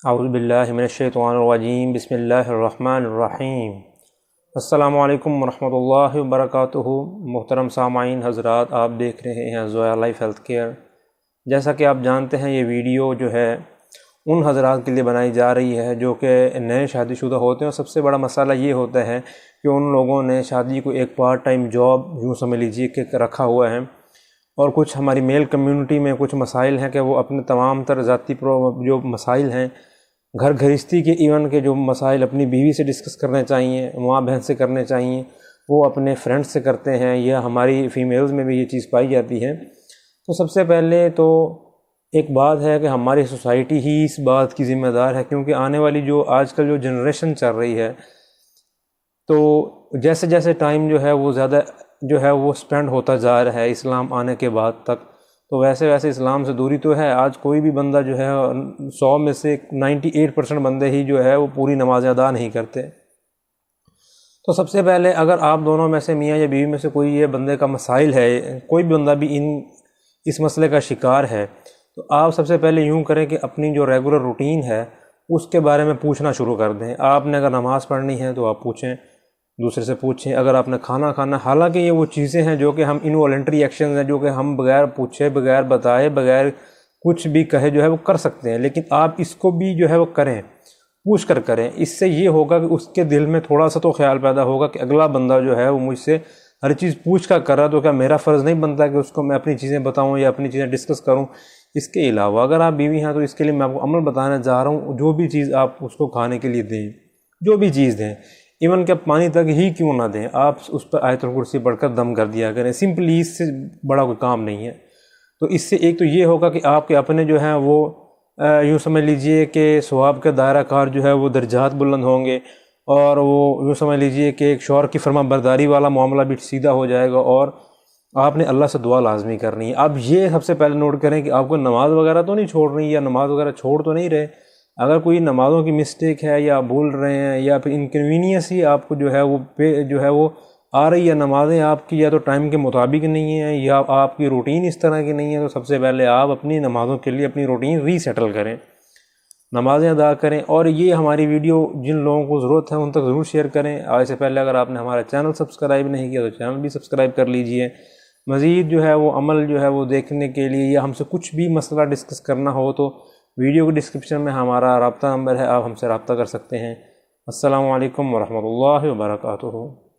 اعوذ باللہ من الشیطان الرجیم، بسم اللہ الرحمن الرحیم۔ السلام علیکم ورحمۃ اللہ وبرکاتہ۔ محترم سامعین حضرات، آپ دیکھ رہے ہیں وظائف ہیلتھ کیئر۔ جیسا کہ آپ جانتے ہیں یہ ویڈیو جو ہے ان حضرات کے لیے بنائی جا رہی ہے جو کہ نئے شادی شدہ ہوتے ہیں، اور سب سے بڑا مسئلہ یہ ہوتا ہے کہ ان لوگوں نے شادی کو ایک پارٹ ٹائم جاب یوں سمجھ لیجیے کہ رکھا ہوا ہے، اور کچھ ہماری میل کمیونٹی میں کچھ مسائل ہیں کہ وہ اپنے تمام تر ذاتی جو مسائل ہیں گھر گھرستی کے ایون کے جو مسائل اپنی بیوی سے ڈسکس کرنے چاہیے، ماں بہن سے کرنے چاہیے، وہ اپنے فرینڈ سے کرتے ہیں، یا ہماری فیمیلز میں بھی یہ چیز پائی جاتی ہے۔ تو سب سے پہلے تو ایک بات ہے کہ ہماری سوسائٹی ہی اس بات کی ذمہ دار ہے، کیونکہ آنے والی جو آج کل جو جنریشن چل رہی ہے، تو جیسے جیسے ٹائم جو ہے وہ زیادہ جو ہے وہ سپینڈ ہوتا جا رہا ہے اسلام آنے کے بعد تک، تو ویسے ویسے اسلام سے دوری تو ہے۔ آج کوئی بھی بندہ جو ہے 100 میں سے 98% بندے ہی جو ہے وہ پوری نماز ادا نہیں کرتے۔ تو سب سے پہلے اگر آپ دونوں میں سے میاں یا بیوی میں سے کوئی یہ بندے کا مسائل ہے، کوئی بھی بندہ بھی اس مسئلے کا شکار ہے، تو آپ سب سے پہلے یوں کریں کہ اپنی جو ریگولر روٹین ہے اس کے بارے میں پوچھنا شروع کر دیں۔ آپ نے اگر نماز پڑھنی ہے تو آپ پوچھیں، دوسرے سے پوچھیں۔ اگر آپ نے کھانا کھانا، حالانکہ یہ وہ چیزیں ہیں جو کہ ہم انوالنٹری ایکشنز ہیں جو کہ ہم بغیر پوچھے، بغیر بتائے، بغیر کچھ بھی کہے جو ہے وہ کر سکتے ہیں، لیکن آپ اس کو بھی جو ہے وہ کریں، پوچھ کر کریں۔ اس سے یہ ہوگا کہ اس کے دل میں تھوڑا سا تو خیال پیدا ہوگا کہ اگلا بندہ جو ہے وہ مجھ سے ہر چیز پوچھ کر رہا، تو کیا میرا فرض نہیں بنتا کہ اس کو میں اپنی چیزیں بتاؤں یا اپنی چیزیں ڈسکس کروں۔ اس کے علاوہ اگر آپ بیوی ہیں تو اس کے لیے میں آپ کو عمل بتانا چاہ رہا ہوں۔ جو بھی چیز آپ اس کو کھانے کے لیے دیں، جو بھی چیز دیں، ایون کہ پانی تک ہی کیوں نہ دیں، آپ اس پر آیت الکرسی پڑھ کر دم کر دیا کریں۔ سمپلی اس سے بڑا کوئی کام نہیں ہے۔ تو اس سے ایک تو یہ ہوگا کہ آپ کے اپنے جو ہیں وہ یوں سمجھ لیجئے کہ ثواب کا دائرہ کار جو ہے وہ درجات بلند ہوں گے، اور وہ یوں سمجھ لیجئے کہ ایک شوہر کی فرما برداری والا معاملہ بھی سیدھا ہو جائے گا، اور آپ نے اللہ سے دعا لازمی کرنی ہے۔ اب یہ سب سے پہلے نوٹ کریں کہ آپ کو نماز وغیرہ تو نہیں چھوڑ رہی، یا نماز وغیرہ چھوڑ تو نہیں رہے۔ اگر کوئی نمازوں کی مسٹیک ہے، یا بھول رہے ہیں، یا پھر انکنوینئنس ہی آپ کو جو ہے وہ آ رہی ہے، نمازیں آپ کی یا تو ٹائم کے مطابق نہیں ہیں، یا آپ کی روٹین اس طرح کی نہیں ہے، تو سب سے پہلے آپ اپنی نمازوں کے لیے اپنی روٹین ری سیٹل کریں، نمازیں ادا کریں۔ اور یہ ہماری ویڈیو جن لوگوں کو ضرورت ہے ان تک ضرور شیئر کریں۔ آج سے پہلے اگر آپ نے ہمارا چینل سبسکرائب نہیں کیا تو چینل بھی سبسکرائب کر لیجئے۔ مزید جو ہے وہ عمل جو ہے وہ دیکھنے کے لیے، یا ہم سے کچھ بھی مسئلہ ڈسکس کرنا ہو تو ویڈیو کے ڈسکرپشن میں ہمارا رابطہ نمبر ہے، آپ ہم سے رابطہ کر سکتے ہیں۔ السلام علیکم ورحمۃ اللہ وبرکاتہ۔